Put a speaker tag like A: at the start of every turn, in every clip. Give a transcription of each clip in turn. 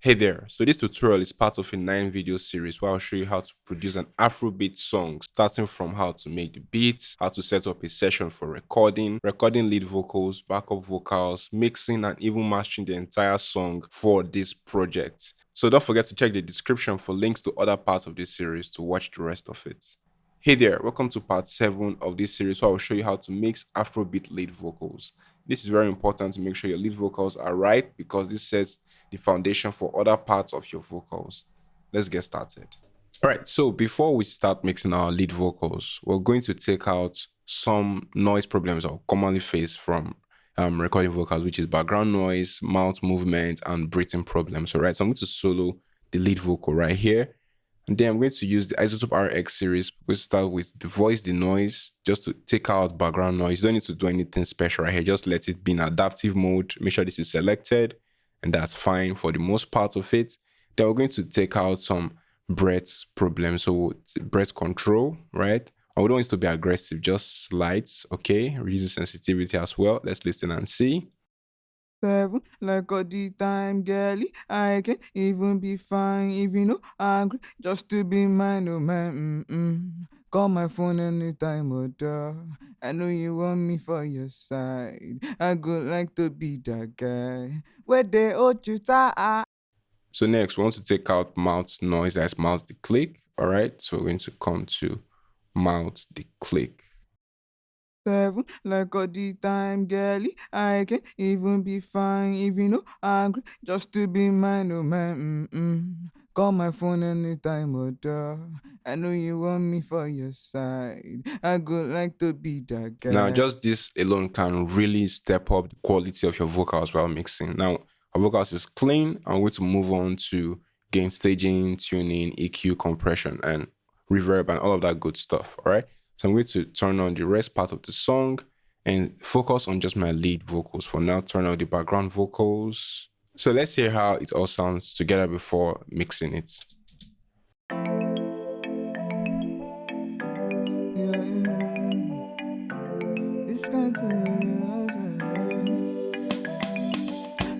A: Hey there, so this tutorial is part of a 9 video series where I'll show you how to produce an Afrobeat song, starting from how to make the beats, how to set up a session for recording lead vocals, backup vocals, mixing and even mastering the entire song for this project. So don't forget to check the description for links to other parts of this series to watch the rest of it. Hey there, welcome to part 7 of this series where I'll show you how to mix Afrobeat lead vocals. This is very important to make sure your lead vocals are right because this sets the foundation for other parts of your vocals. Let's get started. All right, so before we start mixing our lead vocals, we're going to take out some noise problems that are commonly faced from recording vocals, which is background noise, mouth movement, and breathing problems. All right, so I'm going to solo the lead vocal right here. And then I'm going to use the Isotope RX series. We'll start with the voice, the noise, just to take out background noise. You don't need to do anything special right here. Just let it be in adaptive mode. Make sure this is selected, and that's fine for the most part of it. Then we're going to take out some breath problems. So breath control, right? I don't want it to be aggressive, just slides, okay? Reduce sensitivity as well. Let's listen and see.
B: 7 like all the time, girlie. I can even be fine if you know angry just to be mine, oh man. Call my phone anytime, oh duh. I know you want me for your side. I would like to be that guy. Where they hold you tight.
A: So next, we want to take out mouth noise as mouth the click. All right, so we're going to come to mouth the click.
B: 7 like all the time, girlie. I can even be fine if you know angry just to be mine, oh man. Call my phone anytime, oh duh. I know you want me for your side. I would like to be that
A: Now,
B: guy.
A: just this alone can really step up the quality of your vocals while mixing. Now, our vocals is clean. I'm going to move on to gain staging, tuning, EQ, compression, and reverb, and all of that good stuff. All right. So I'm going to turn on the rest part of the song and focus on just my lead vocals for now. Turn on the background vocals. So let's hear how it all sounds together before mixing it.
B: Yeah, yeah. It's kind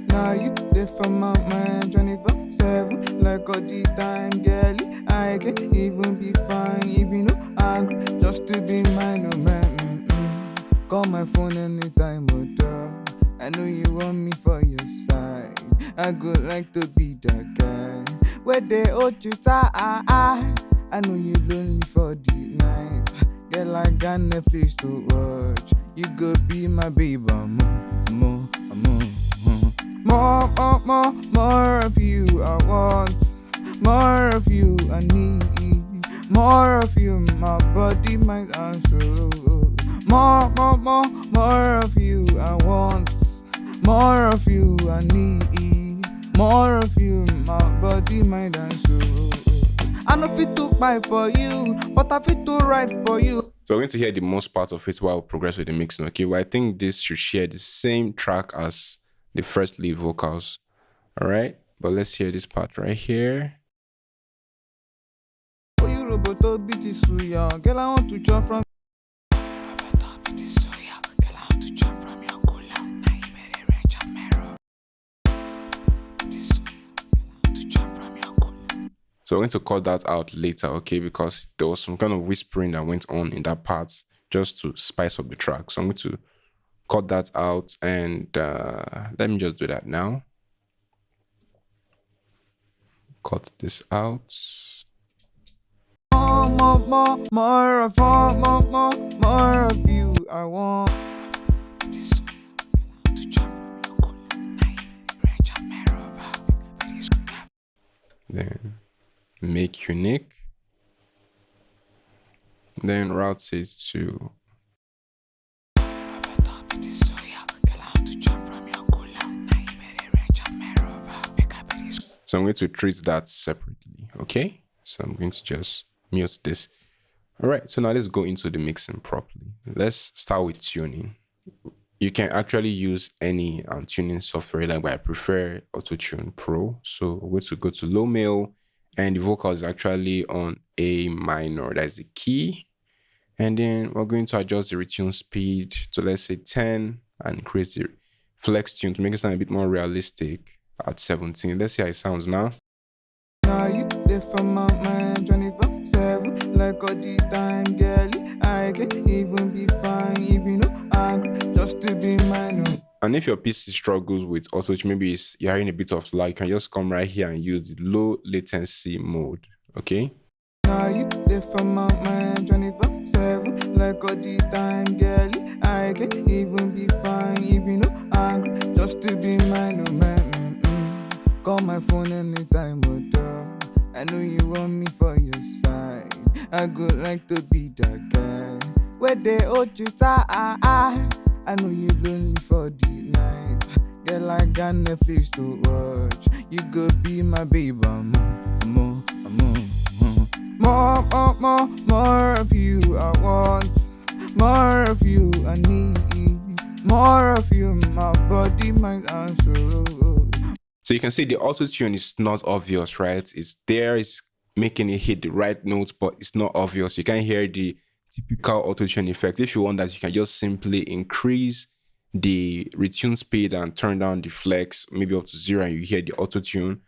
B: now you there for my mind 24/7 like all the time, girlie. I can even be fine if you know angry just to be mine, oh man. Call my phone anytime, oh duh. I know you want me for your side. I would like to be that guy. Where they hold you tight. I know you lonely for the night. Girl, I got Netflix to watch. You go be my baby, more, more of you I want. More of you I need. More of you, my body, mind, and soul. More of you I want. More of you I need. More of you, my body, mind, and soul. I know fit to buy for you, but I fit to write for you.
A: So we're going to hear the most part of it while we progress with the mixing, okay? Well, I think this should share the same track as the first lead vocals, all right? But let's hear this part right here.
B: For you, Roboto, beat is suya. Girl, I want to jump from. Roboto, beat is suya. Girl, I want to jump from your cooler. Now you better range of mirror. Beat is suya. Girl, I want to jump from your cooler.
A: So we're going to cut that out later, okay? Because there was some kind of whispering that went on in that part just to spice up the track. So I'm going to cut that out and let me just do that now. Cut this out.
B: More of you I want. This to jump from your cooler. Now you range of mirror.
A: Then make unique. Then route says to so I'm going to treat that separately, okay? So I'm going to just mute this. All right, so now let's go into the mixing properly. Let's start with tuning. You can actually use any tuning software, like, but I prefer Auto-Tune Pro. So we're going to go to low mail, and the vocal is actually on A minor. That's the key. And then we're going to adjust the retune speed to, let's say, 10, and increase the flex tune to make it sound a bit more realistic. at 17. Let's see how it sounds now.
B: Now you there for my mind 24/7 like all the time, girl. I can even be fine, even though angry, just to be mine. Oh.
A: And if your PC struggles with auto, maybe you're having a bit of lag, you can just come right here and use the low latency mode. Okay.
B: Now you there for my mind 24/7 like all the time, girl. I can even be fine, even though angry, just to be mine. Oh man, call my phone anytime, I know you want me for your side. I would like to be that guy where they hold you tight. I know you lonely for the night. Girl, I got Netflix to watch. You go be my baby, more of you I want. More of you I need. More of you, my body, mind, and soul.
A: So you can see the auto tune is not obvious, right? It's there, it's making it hit the right notes, but it's not obvious. You can't hear the typical auto tune effect. If you want that, you can just simply increase the retune speed and turn down the flex, maybe up to 0, and you hear the auto tune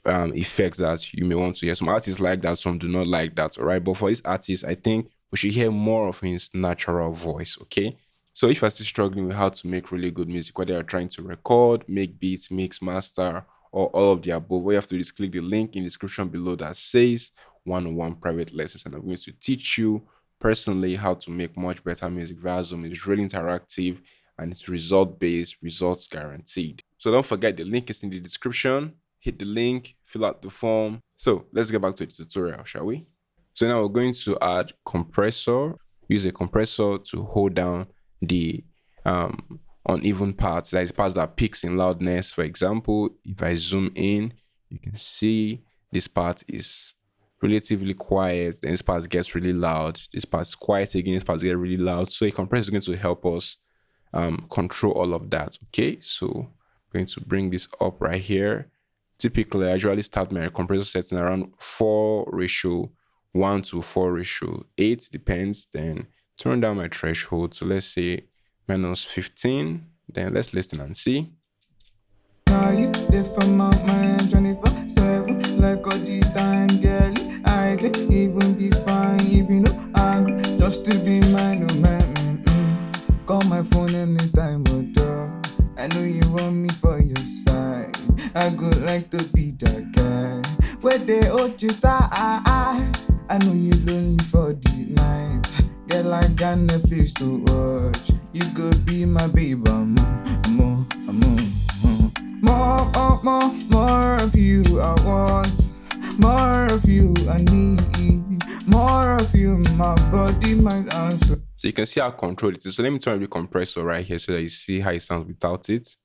A: effects that you may want to hear. Some artists like that, some do not like that, all right? But for this artist, I think we should hear more of his natural voice, okay? So if you're still struggling with how to make really good music, whether you're trying to record, make beats, mix, master, or all of the above, what you have to do is click the link in the description below that says one-on-one private lessons, and I'm going to teach you personally how to make much better music via Zoom. It's really interactive and it's result-based, results guaranteed. So don't forget, the link is in the description. Hit the link, fill out the form. So let's get back to the tutorial, shall we? So now we're going to add compressor. Use a compressor to hold down the uneven parts, that is parts that peaks in loudness. For example, if I zoom in, you can see this part is relatively quiet, then this part gets really loud, this part's quiet again, this part gets really loud. So a compressor is going to help us control all of that. Okay, so I'm going to bring this up right here. Typically, I usually start my compressor setting around 4:1 to 4:8, depends. Then turn down my threshold to, let's say, -15. Then let's listen and see.
B: Now you there for my mind 24/7 like all the time, girl. I can even be fine, even though angry, just to be mine. Oh man, call my phone anytime, I know you want me for your side. I would like to be that guy where they hold you tight. I know you lonely for the night. Girl, I got Netflix to watch. You could be my baby, more of you I want. More of you I need. More of you, my body, mind, and soul.
A: So you can see how controlled it is. So let me turn the compressor right here so that you see how it sounds without it.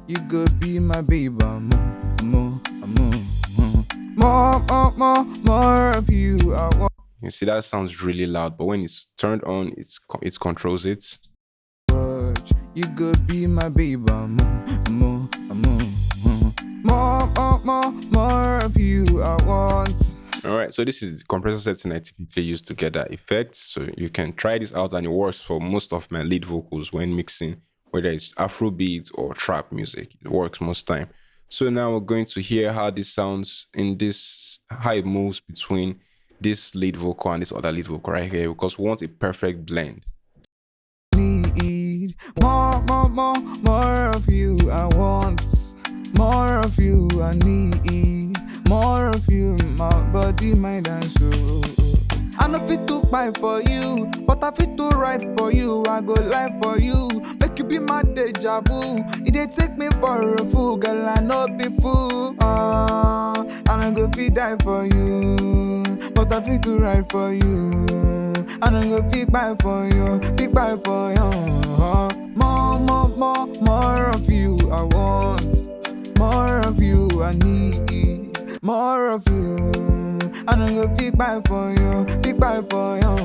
B: You could be my baby, more of you I want.
A: You can see that sounds really loud, but when it's turned on, it controls it.
B: You could be my baby, more of you I want.
A: All right, so this is the compressor setting I typically use to get that effect. So you can try this out, and it works for most of my lead vocals when mixing, whether it's Afrobeat or trap music. It works most time. So now we're going to hear how this sounds in this, how it moves between this lead vocal and this other lead vocal right here, because we want a perfect blend.
B: Need more of you I want. More of you I need. More of you, my body, mind, and soul. I no fit to buy for you, but I fit to ride for you. I go live for you, make you be my deja vu. It dey take me for a fool, girl, I no be fool. I no go fit die for you, but I fit to ride for you. I no go fit buy for you, fit buy for you. More of you I want. More of you I need. More of you, I don't go fit buy for you, fit buy for you.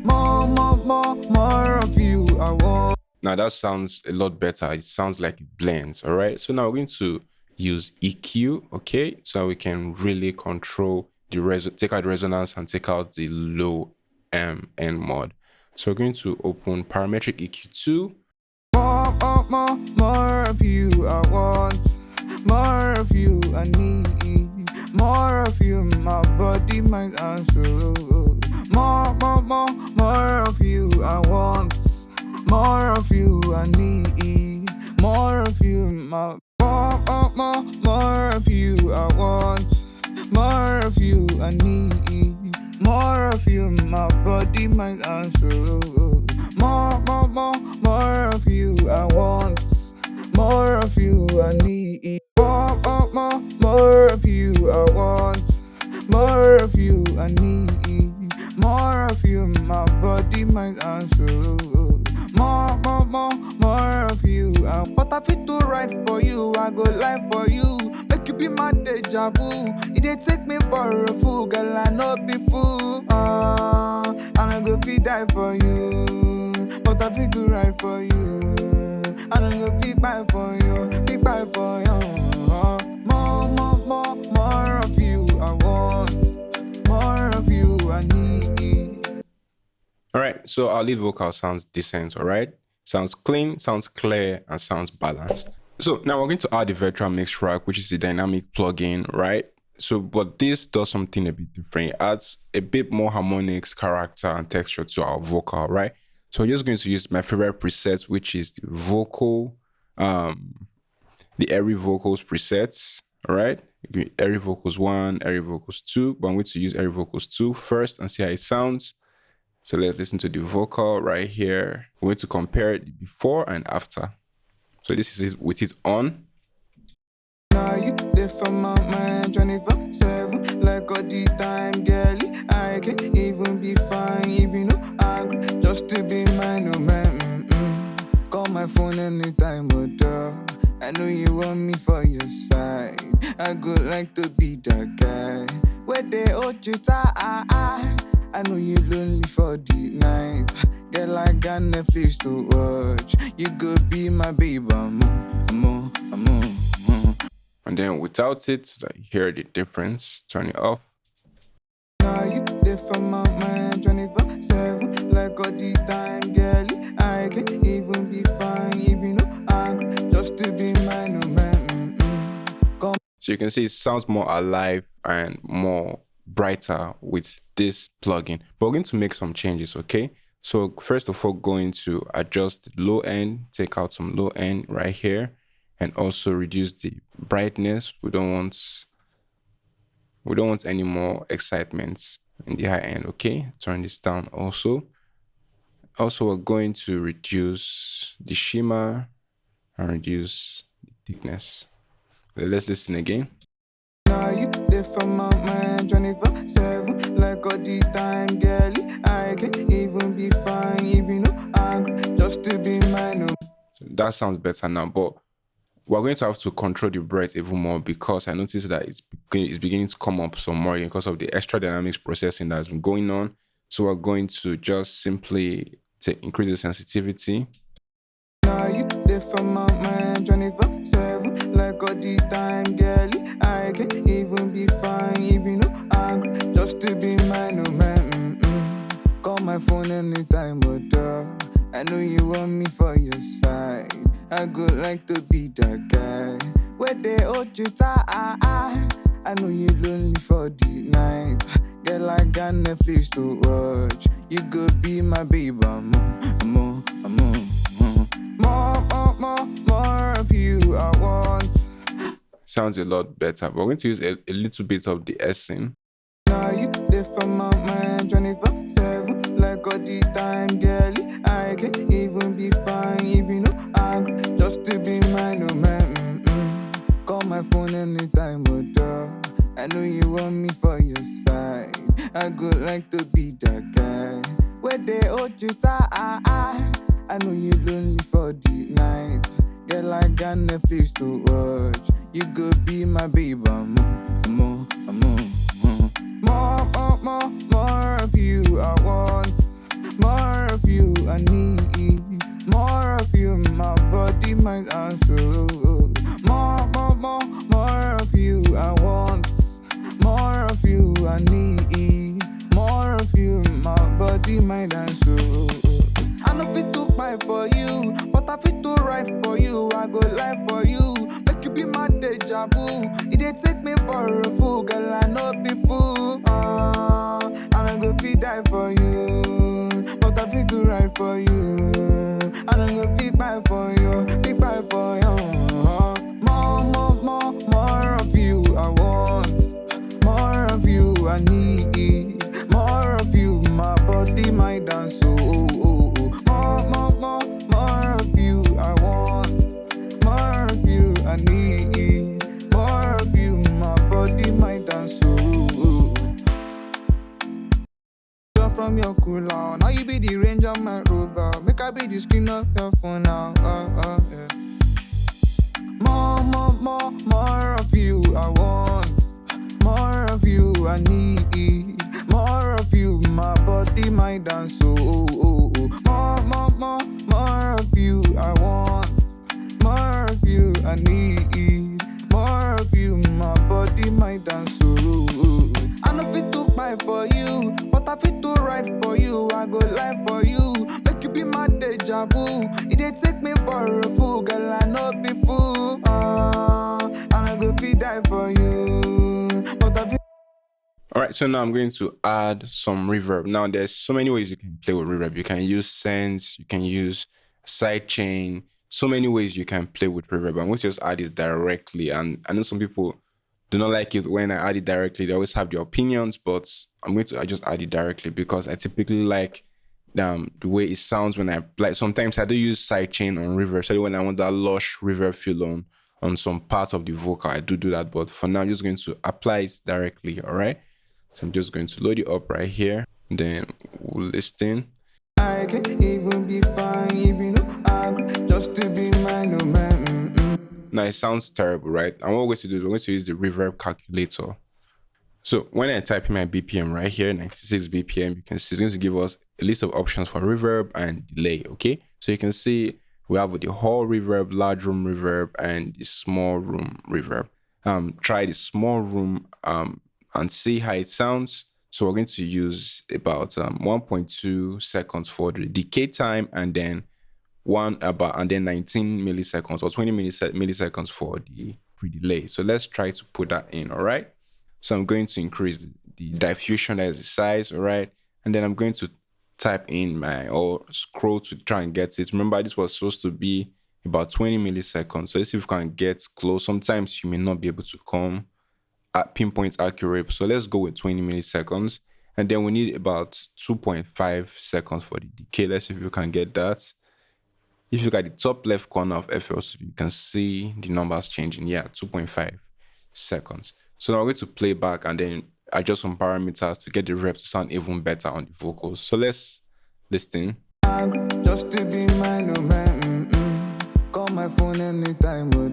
B: More of you, I want.
A: Now that sounds a lot better. It sounds like it blends. All right. So now we're going to use EQ. Okay. So we can really control the take out the resonance and take out the low end mod. So we're going to open parametric EQ2.
B: more of you I want. More of you I need. More of you, my body, mind, and soul. More of you I want. More of you I need. More of you, my more of you I want. More of you I need. More of you, my body, mind, and soul. More of you I want. More of you I need. More of you I want. More of you I need. More of you, my body, mind, and soul. More of you. What I fit to write for you, I go lie for you. Make you be my deja vu. It dey take me for a fool, girl. I no be fool. And I go fit die for you. What I fit to write for you, I don't go fit buy for you, fit buy for you. More of you I want. More of you I need.
A: All right, so our lead vocal sounds decent, all right? Sounds clean, sounds clear, and sounds balanced. So now we're going to add the virtual mix rack, which is the dynamic plugin, right? So, but this does something a bit different. It adds a bit more harmonics, character, and texture to our vocal, right? So I'm just going to use my favorite preset, which is the vocal, the airy vocals presets, all right? Airy vocals 1, airy vocals 2, but I'm going to use airy vocals 2 first and see how it sounds. So let's listen to the vocal right here. We're going to compare it before and after. So this is it with it on.
B: Now you there for my mind 24/7 like all the time, girlie. I can even be fine, even though angry, just to be mine, oh man. Call my phone anytime, but I know you want me for your side. I go like to be that guy where they hold you tight. I know you lonely for the night. Girl, I got Netflix to watch. You could be my baby,
A: And then without it, like hear the difference. Turn it off.
B: Now you there for my mind 24/7 like all the time, girlie. I can even be fine, even though angry, just to be mine, oh man.
A: So you can see it sounds more alive and more brighter with this plugin. But we're going to make some changes, okay? So first of all, going to adjust the low end, take out some low end right here, and also reduce the brightness. We don't want any more excitement in the high end, okay? Turn this down also. Also, we're going to reduce the shimmer and reduce the thickness. Let's listen again.
B: Now you there for my mind 24/7 like all the time, girlie. I can even be fine, even though angry, just to be mine.
A: So that sounds better now, but we're going to have to control the breath even more because I noticed that it's beginning to come up some more because of the extra dynamics processing that's been going on. So we're going to just simply increase the sensitivity.
B: Now you there for my mind 24/7 like all the time, girlie. I can even be fine, even though angry, just to be mine, oh man. Call my phone anytime, but I know you want me for your side. I go like to be that guy where they hold you tight. I know you lonely for the night. Girl, I got Netflix to watch. You could be my baby, more of you I want.
A: Sounds a lot better, but we're going to use a little bit of the essing.
B: Now you there for my mind 24/7 like all the time, girlie. I can even be fine, even though angry, just to be mine, oh man. Call my phone anytime, but I know you want me for your side. I go like to be that guy where they hold you tight. I know you lonely for the night. Girl, I got Netflix to watch. You could be my baby, more of you I want. More of you I need. More of you, my body, mind, and soul. More of you I want. More of you I need. More of you, my body, mind, and soul. I know fit to buy for you, but I fit to right for you, I go lie for you. Make you be my deja vu. You dey take me for a fool, girl, I no be fool. And I go fit die for you, but I fit to ride for you. And I go fit buy for you, fit buy for you. More of you I want, more of you I need, more of you, my body, my dance, oh. More of you I want, more of you I need, more of you, my body, my dance, oh. From your cooler, now you be the range of my rover. Make I be the screen of your phone now, yeah. More of you I want, more of you I need, more of you, my body, my dance, oh. More of you I want, more of you I need, more of you, my body, my dance, oh. I no fit to buy for you, but I fit to ride for you. I go lie for you, make you be my deja vu. You dey take me for a fool, girl, I no be fool. And I go fit die for you, but I fit.
A: All right, so now I'm going to add some reverb. Now there's so many ways you can play with reverb. You can use sense, you can use sidechain, so many ways you can play with reverb. I'm going to just add this directly. And I know some people do not like it when I add it directly. They always have their opinions, but I'm going to just add it directly because I typically like the way it sounds when I play. Sometimes I do use sidechain on reverb, especially when I want that lush reverb feel on some parts of the vocal. I do that, but for now I'm just going to apply it directly. All right, so I'm just going to load it up right here, then we'll listen.
B: I can even be fine, even though I'm just to be mine, oh man.
A: Now it sounds terrible, right? And what we're going to do is we're going to use the reverb calculator. So when I type in my BPM right here, 96 BPM, you can see it's going to give us a list of options for reverb and delay, okay? So you can see we have the hall reverb, large room reverb, and the small room reverb. Try the small room and see how it sounds. So we're going to use about 1.2 seconds for the decay time, and then 19 milliseconds or 20 milliseconds for the pre-delay. So let's try to put that in, all right? So I'm going to increase the diffusion as the size, all right? And then I'm going to type in or scroll to try and get it. Remember, this was supposed to be about 20 milliseconds. So let's see if we can get close. Sometimes you may not be able to come at pinpoint accurate. So let's go with 20 milliseconds. And then we need about 2.5 seconds for the decay. Let's see if we can get that. If you look at the top left corner of FL Studio, you can see the numbers changing. Yeah, 2.5 seconds. So now we're going to play back and then adjust some parameters to get the reverb to sound even better on the vocals. So let's listen.
B: Just to be mine, oh man. Call my phone anytime, oh.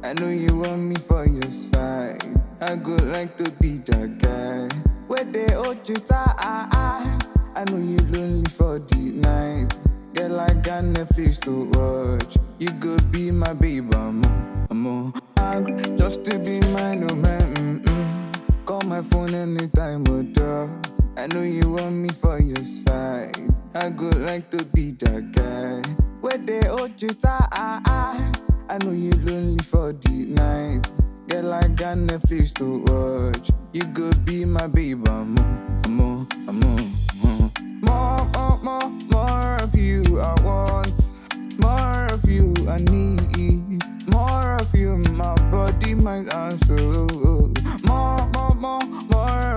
B: I know you want me for your side. I go like to be that guy. Where they hold you tight. I know you lonely for the night. Girl, I got Netflix to watch. You could be my baby, I'm just to be mine, oh man. Call my phone anytime, oh. I know you want me for your side. I go like to be that guy. Where they hold you tight. I know you lonely for the night. Girl, I got Netflix to watch. You could be my baby, More of you I want, more of you I need, more of you, my body, my answer. More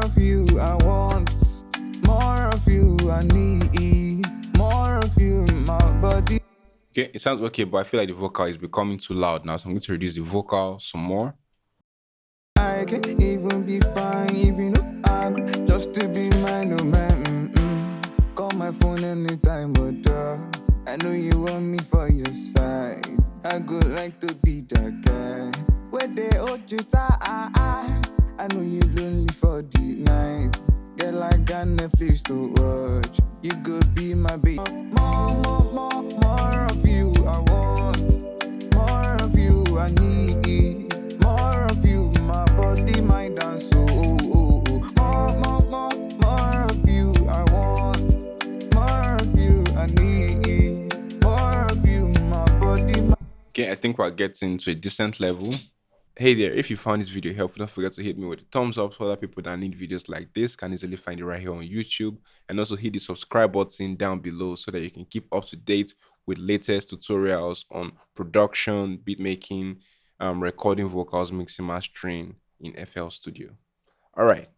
B: of you I want, more of you I need, more of you, my body.
A: Okay, it sounds okay, but I feel like the vocal is becoming too loud now, so I'm going to reduce the vocal some more.
B: I can even be fine, even though I'm just to be mine, oh man. Call my phone anytime, oh. I know you want me for your side. I go like to be that guy. Where they hold you tight. I know you lonely for the night. Girl, I got Netflix to watch. You could be my baby. More of you I want, more of you I need, more of you, my body, my dance, More of you I want, more of you I need, more of you, my body.
A: think we're getting to a decent level. Hey there, if you found this video helpful, don't forget to hit me with a thumbs up so other people that need videos like this can easily find it right here on YouTube. And also hit the subscribe button down below so that you can keep up to date with latest tutorials on production, beat making, recording vocals, mixing, mastering in FL Studio. All right,